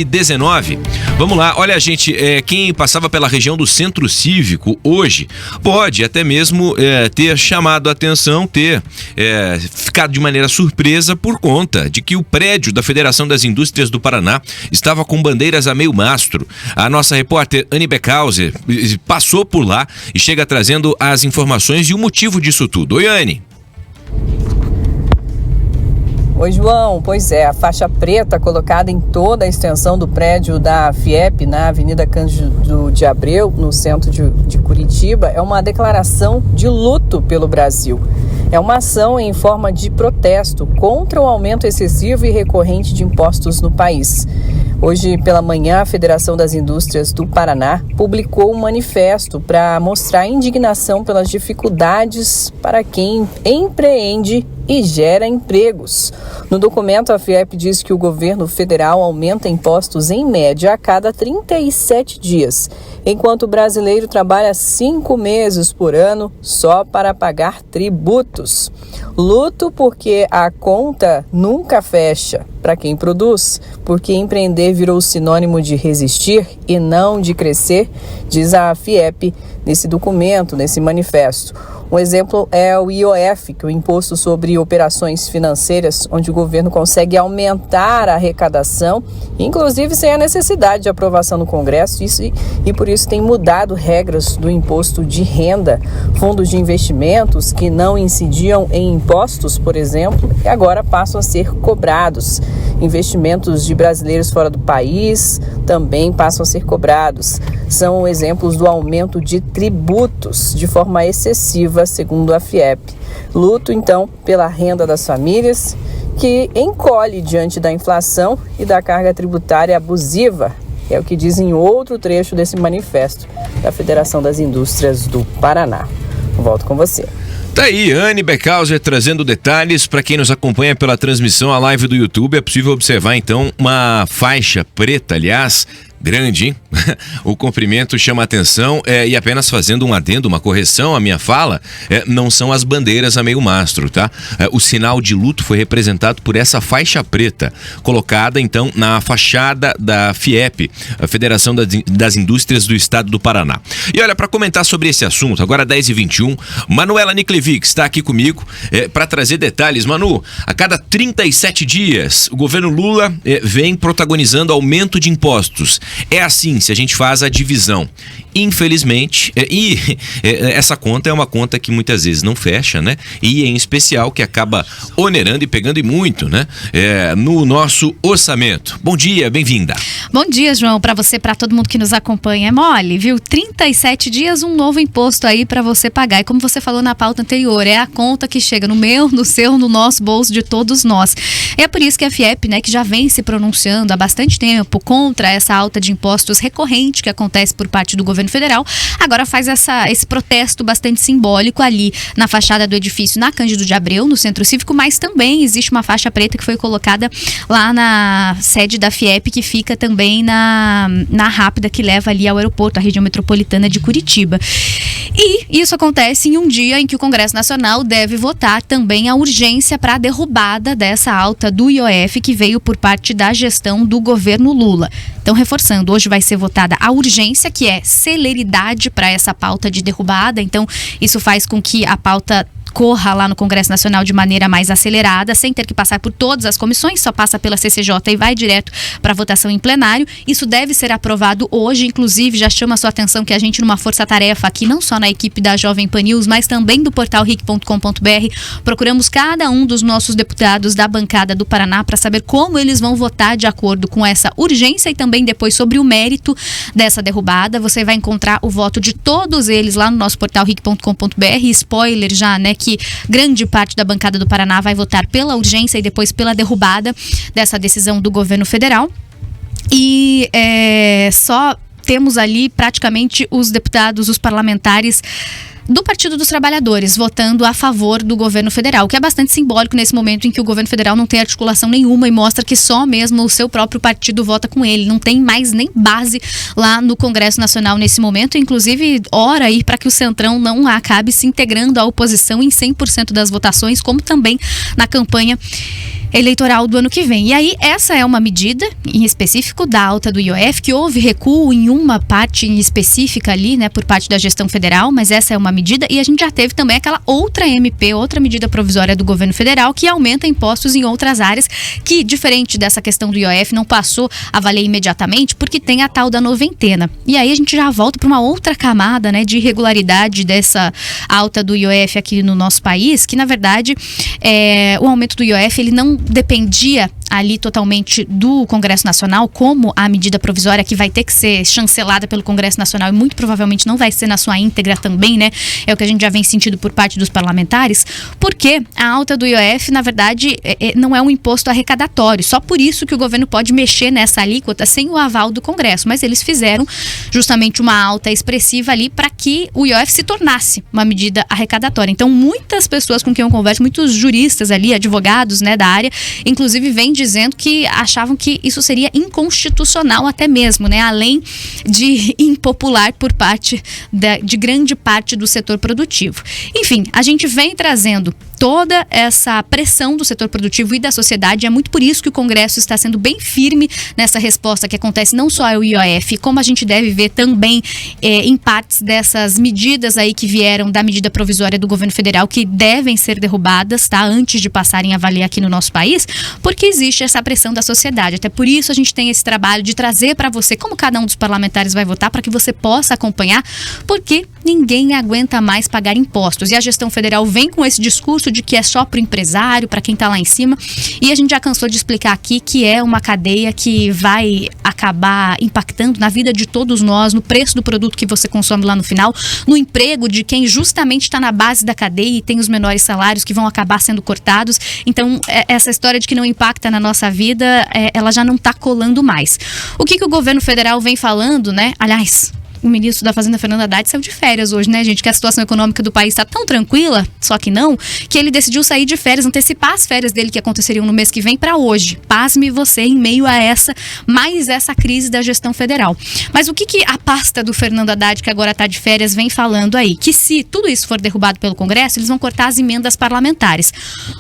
19. Vamos lá, olha gente, quem passava pela região do Centro Cívico hoje pode até mesmo ter chamado a atenção, ter ficado de maneira surpresa por conta de que o prédio da Federação das Indústrias do Paraná estava com bandeiras a meio mastro. A nossa repórter Anne Beckhauser passou por lá e chega trazendo as informações e o motivo disso tudo. Oi, Anne. Oi, João. Pois é, a faixa preta colocada em toda a extensão do prédio da FIEP, na Avenida Cândido de Abreu, no centro de Curitiba, é uma declaração de luto pelo Brasil. É uma ação em forma de protesto contra o aumento excessivo e recorrente de impostos no país. Hoje pela manhã, a Federação das Indústrias do Paraná publicou um manifesto para mostrar indignação pelas dificuldades para quem empreende e gera empregos. No documento, a FIEP diz que o governo federal aumenta impostos em média a cada 37 dias, enquanto o brasileiro trabalha 5 meses por ano só para pagar tributos. Luto porque a conta nunca fecha para quem produz, porque empreender virou sinônimo de resistir e não de crescer, diz a FIEP nesse documento, nesse manifesto. Um exemplo é o IOF, que é o Imposto sobre Operações Financeiras, onde o governo consegue aumentar a arrecadação, inclusive sem a necessidade de aprovação no Congresso, e por isso tem mudado regras do imposto de renda. Fundos de investimentos que não incidiam em impostos, por exemplo, agora passam a ser cobrados. Investimentos de brasileiros fora do país também passam a ser cobrados. São exemplos do aumento de tributos de forma excessiva, segundo a FIEP. Luto, então, pela renda das famílias, que encolhe diante da inflação e da carga tributária abusiva. É o que diz em outro trecho desse manifesto da Federação das Indústrias do Paraná. Volto com você. Tá aí, Anne Beckhauser trazendo detalhes. Para quem nos acompanha pela transmissão, a live do YouTube, é possível observar então uma faixa preta, aliás, grande, hein? O comprimento chama atenção e apenas fazendo um adendo, uma correção à minha fala, não são as bandeiras a meio mastro, tá? O sinal de luto foi representado por essa faixa preta, colocada então na fachada da FIEP, a Federação das Indústrias do Estado do Paraná. E olha, para comentar sobre esse assunto, agora 10h21, Manuela Niklevic está aqui comigo para trazer detalhes. Manu, a cada 37 dias, o governo Lula vem protagonizando aumento de impostos. É assim, se a gente faz a divisão. Infelizmente, essa conta é uma conta que muitas vezes não fecha, né? E em especial que acaba onerando e pegando e muito, né? No nosso orçamento. Bom dia, bem-vinda. Bom dia, João, para você, para todo mundo que nos acompanha. É mole, viu? 37 dias, um novo imposto aí para você pagar. E como você falou na pauta anterior, é a conta que chega no meu, no seu, no nosso bolso, de todos nós. É por isso que a FIEP, né, que já vem se pronunciando há bastante tempo contra essa alta de impostos recorrente que acontece por parte do governo federal, agora faz esse protesto bastante simbólico ali na fachada do edifício na Cândido de Abreu, no Centro Cívico, mas também existe uma faixa preta que foi colocada lá na sede da FIEP, que fica também na rápida que leva ali ao aeroporto, a região metropolitana de Curitiba. E isso acontece em um dia em que o Congresso Nacional deve votar também a urgência para a derrubada dessa alta do IOF que veio por parte da gestão do governo Lula. Então, reforçando, hoje vai ser votada a urgência, que é celeridade para essa pauta de derrubada. Então, isso faz com que a pauta corra lá no Congresso Nacional de maneira mais acelerada, sem ter que passar por todas as comissões, só passa pela CCJ e vai direto para votação em plenário. Isso deve ser aprovado hoje, inclusive já chama a sua atenção que a gente, numa força-tarefa aqui, não só na equipe da Jovem Pan News, mas também do portal ric.com.br, procuramos cada um dos nossos deputados da bancada do Paraná para saber como eles vão votar de acordo com essa urgência e também depois sobre o mérito dessa derrubada. Você vai encontrar o voto de todos eles lá no nosso portal ric.com.br. Spoiler já, né, que grande parte da bancada do Paraná vai votar pela urgência e depois pela derrubada dessa decisão do governo federal. E só temos ali praticamente os deputados, os parlamentares do Partido dos Trabalhadores, votando a favor do governo federal, o que é bastante simbólico nesse momento em que o governo federal não tem articulação nenhuma e mostra que só mesmo o seu próprio partido vota com ele, não tem mais nem base lá no Congresso Nacional nesse momento, inclusive ora aí para que o Centrão não acabe se integrando à oposição em 100% das votações, como também na campanha eleitoral do ano que vem. E aí, essa é uma medida, em específico, da alta do IOF, que houve recuo em uma parte em específica ali, né, por parte da gestão federal, mas essa é uma medida, e a gente já teve também aquela outra MP, outra medida provisória do governo federal, que aumenta impostos em outras áreas, que, diferente dessa questão do IOF, não passou a valer imediatamente, porque tem a tal da noventena. E aí a gente já volta para uma outra camada, né, de irregularidade dessa alta do IOF aqui no nosso país, que, na verdade, o aumento do IOF, ele não dependia ali totalmente do Congresso Nacional, como a medida provisória que vai ter que ser chancelada pelo Congresso Nacional e muito provavelmente não vai ser na sua íntegra também, né? É o que a gente já vem sentindo por parte dos parlamentares, porque a alta do IOF, na verdade, não é um imposto arrecadatório, só por isso que o governo pode mexer nessa alíquota sem o aval do Congresso, mas eles fizeram justamente uma alta expressiva ali para que o IOF se tornasse uma medida arrecadatória. Então, muitas pessoas com quem eu converso, muitos juristas ali, advogados, né, da área, inclusive vêm dizendo que achavam que isso seria inconstitucional até mesmo, né? Além de impopular por parte de grande parte do setor produtivo. Enfim, a gente vem trazendo toda essa pressão do setor produtivo e da sociedade, é muito por isso que o Congresso está sendo bem firme nessa resposta que acontece não só ao IOF, como a gente deve ver também em partes dessas medidas aí que vieram da medida provisória do governo federal, que devem ser derrubadas, tá? Antes de passarem a valer aqui no nosso país, porque existe essa pressão da sociedade. Até por isso a gente tem esse trabalho de trazer para você como cada um dos parlamentares vai votar, para que você possa acompanhar, porque ninguém aguenta mais pagar impostos. E a gestão federal vem com esse discurso de que é só para o empresário, para quem está lá em cima, e a gente já cansou de explicar aqui que é uma cadeia que vai acabar impactando na vida de todos nós, no preço do produto que você consome lá no final, no emprego de quem justamente está na base da cadeia e tem os menores salários que vão acabar sendo cortados. Então, essa história de que não impacta na nossa vida, ela já não está colando mais. O que o governo federal vem falando, né? Aliás, o ministro da Fazenda, Fernando Haddad, saiu de férias hoje, né, gente? Que a situação econômica do país está tão tranquila, só que não, que ele decidiu sair de férias, antecipar as férias dele que aconteceriam no mês que vem para hoje. Pasme você, em meio a essa crise da gestão federal. Mas o que a pasta do Fernando Haddad, que agora está de férias, vem falando aí? Que se tudo isso for derrubado pelo Congresso, eles vão cortar as emendas parlamentares.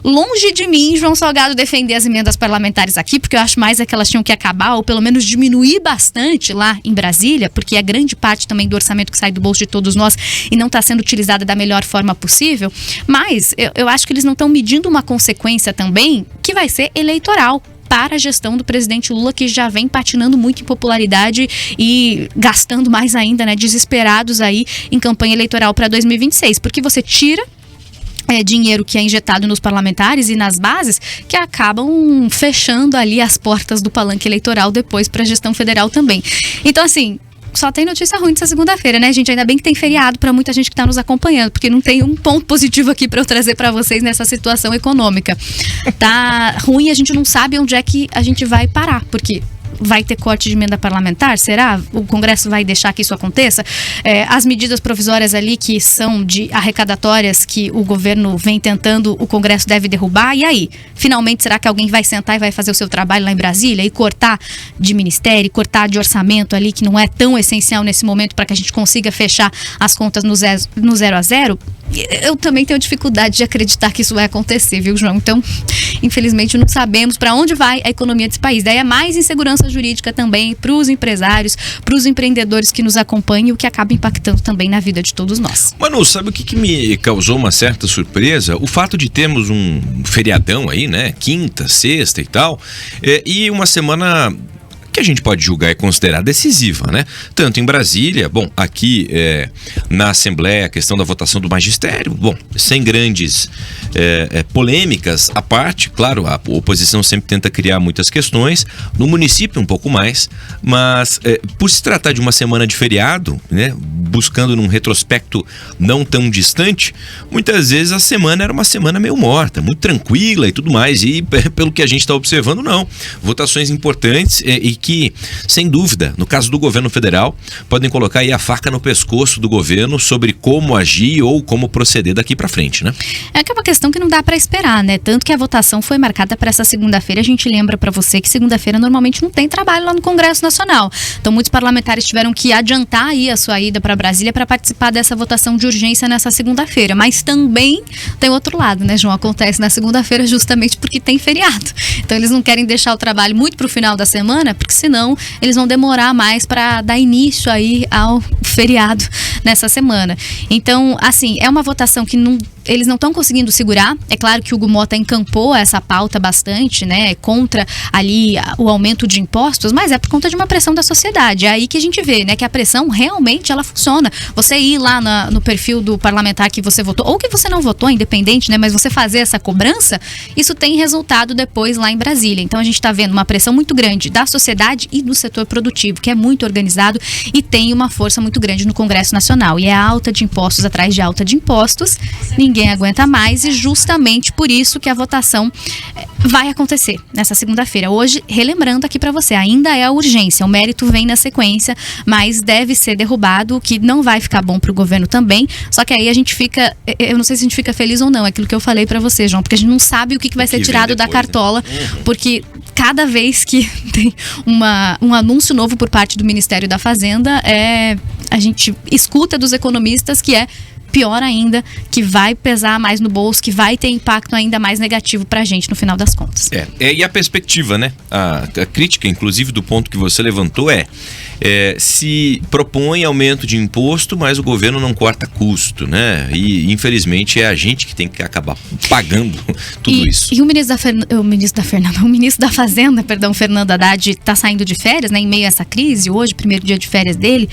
Longe de mim, João Salgado, defender as emendas parlamentares aqui, porque eu acho mais que elas tinham que acabar, ou pelo menos diminuir bastante lá em Brasília, porque é grande parte também do orçamento que sai do bolso de todos nós e não está sendo utilizada da melhor forma possível, mas eu acho que eles não estão medindo uma consequência também que vai ser eleitoral para a gestão do presidente Lula, que já vem patinando muito em popularidade e gastando mais ainda, né, desesperados aí em campanha eleitoral para 2026, porque você tira dinheiro que é injetado nos parlamentares e nas bases, que acabam fechando ali as portas do palanque eleitoral depois para a gestão federal também. Então, assim, só tem notícia ruim dessa segunda-feira, né, gente? Ainda bem que tem feriado para muita gente que está nos acompanhando, porque não tem um ponto positivo aqui para eu trazer para vocês nessa situação econômica. Tá ruim, a gente não sabe onde é que a gente vai parar, porque vai ter corte de emenda parlamentar? Será? O Congresso vai deixar que isso aconteça? As medidas provisórias ali que são de arrecadatórias que o governo vem tentando, o Congresso deve derrubar. E aí? Finalmente, será que alguém vai sentar e vai fazer o seu trabalho lá em Brasília e cortar de ministério, cortar de orçamento ali, que não é tão essencial nesse momento para que a gente consiga fechar as contas no 0 a 0? Eu também tenho dificuldade de acreditar que isso vai acontecer, viu, João? Então, infelizmente, não sabemos para onde vai a economia desse país. Daí é mais insegurança jurídica também para os empresários, para os empreendedores que nos acompanham, o que acaba impactando também na vida de todos nós. Manu, sabe o que me causou uma certa surpresa? O fato de termos um feriadão aí, né? Quinta, sexta e tal, e uma semana que a gente pode julgar e considerar decisiva, né? Tanto em Brasília, bom, aqui na Assembleia, a questão da votação do magistério, bom, sem grandes polêmicas à parte, claro, a oposição sempre tenta criar muitas questões, no município um pouco mais, mas por se tratar de uma semana de feriado, né? buscando num retrospecto não tão distante, muitas vezes a semana era uma semana meio morta, muito tranquila e tudo mais, e pelo que a gente está observando, não. Votações importantes e que, sem dúvida, no caso do governo federal, podem colocar aí a faca no pescoço do governo sobre como agir ou como proceder daqui para frente, né? É que é uma questão que não dá para esperar, né? Tanto que a votação foi marcada para essa segunda-feira. A gente lembra para você que segunda-feira normalmente não tem trabalho lá no Congresso Nacional. Então muitos parlamentares tiveram que adiantar aí a sua ida para Brasília para participar dessa votação de urgência nessa segunda-feira. Mas também tem outro lado, né, João? Acontece na segunda-feira justamente porque tem feriado. Então eles não querem deixar o trabalho muito para o final da semana, porque senão eles vão demorar mais para dar início aí ao feriado nessa semana. Então, assim, é uma votação que eles não estão conseguindo segurar. É claro que o Hugo Mota encampou essa pauta bastante, né, contra ali o aumento de impostos, mas é por conta de uma pressão da sociedade. É aí que a gente vê, né, que a pressão realmente ela funciona. Você ir lá no perfil do parlamentar que você votou, ou que você não votou, independente, né, mas você fazer essa cobrança, isso tem resultado depois lá em Brasília. Então a gente está vendo uma pressão muito grande da sociedade e do setor produtivo, que é muito organizado e tem uma força muito grande no Congresso Nacional. E é alta de impostos atrás de alta de impostos, ninguém aguenta mais, e justamente por isso que a votação vai acontecer nessa segunda-feira. Hoje, relembrando aqui para você, ainda é a urgência, o mérito vem na sequência, mas deve ser derrubado, o que não vai ficar bom para o governo também. Só que aí a gente fica, eu não sei se a gente fica feliz ou não, é aquilo que eu falei para você, João, porque a gente não sabe o que vai ser tirado depois, da cartola, né? Porque cada vez que tem um anúncio novo por parte do Ministério da Fazenda, a gente escuta dos economistas que é pior ainda, que vai pesar mais no bolso, que vai ter impacto ainda mais negativo pra gente no final das contas. E a perspectiva, né? A crítica, inclusive, do ponto que você levantou se propõe aumento de imposto, mas o governo não corta custo, né? E, infelizmente, é a gente que tem que acabar pagando tudo isso. E o ministro da Fazenda, Fernando Haddad, tá saindo de férias, né? Em meio a essa crise, hoje, primeiro dia de férias dele,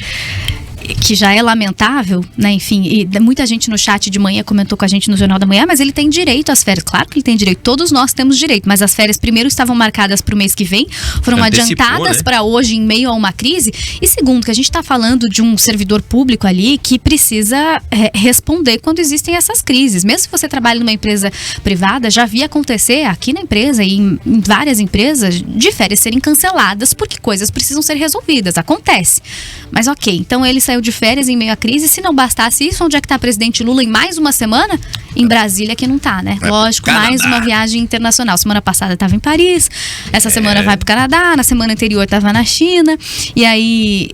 que já é lamentável, né? Enfim, e muita gente no chat de manhã comentou com a gente no Jornal da Manhã, mas ele tem direito às férias. Claro que ele tem direito, todos nós temos direito, mas as férias primeiro estavam marcadas para o mês que vem, foram adiantadas, né, para hoje em meio a uma crise, e segundo, que a gente está falando de um servidor público ali que precisa responder quando existem essas crises. Mesmo se você trabalha numa empresa privada, já vi acontecer aqui na empresa e em várias empresas de férias serem canceladas porque coisas precisam ser resolvidas, acontece. Mas ok, então ele saiu de férias em meio à crise. Se não bastasse isso, onde é que está o presidente Lula em mais uma semana? Em Brasília, que não tá, né? Lógico, mais uma viagem internacional. Semana passada estava em Paris, essa semana vai pro Canadá, na semana anterior estava na China, e aí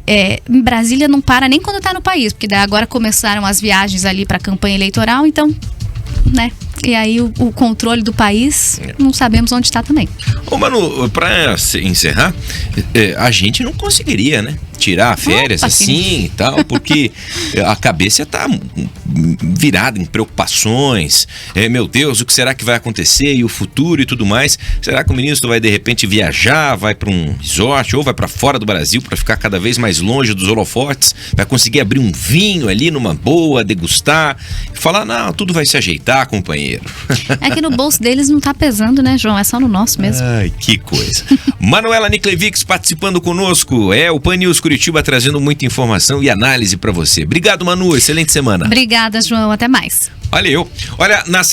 em Brasília não para nem quando tá no país, porque daí agora começaram as viagens ali para a campanha eleitoral, então, né? E aí o controle do país, não sabemos onde está também. Ô Manu, para encerrar, a gente não conseguiria, né, tirar férias assim e tal, porque a cabeça tá virada em preocupações. Meu Deus, o que será que vai acontecer e o futuro e tudo mais? Será que o ministro vai de repente viajar, vai para um resort ou vai para fora do Brasil para ficar cada vez mais longe dos holofotes? Vai conseguir abrir um vinho ali numa boa, degustar e falar, não, tudo vai se ajeitar, companheiro. É que no bolso deles não tá pesando, né, João? É só no nosso mesmo. Ai, que coisa. Manuela Niklevics participando conosco. O Pan News Curitiba trazendo muita informação e análise para você. Obrigado, Manu. Excelente semana. Obrigada, João. Até mais. Valeu. Olha, na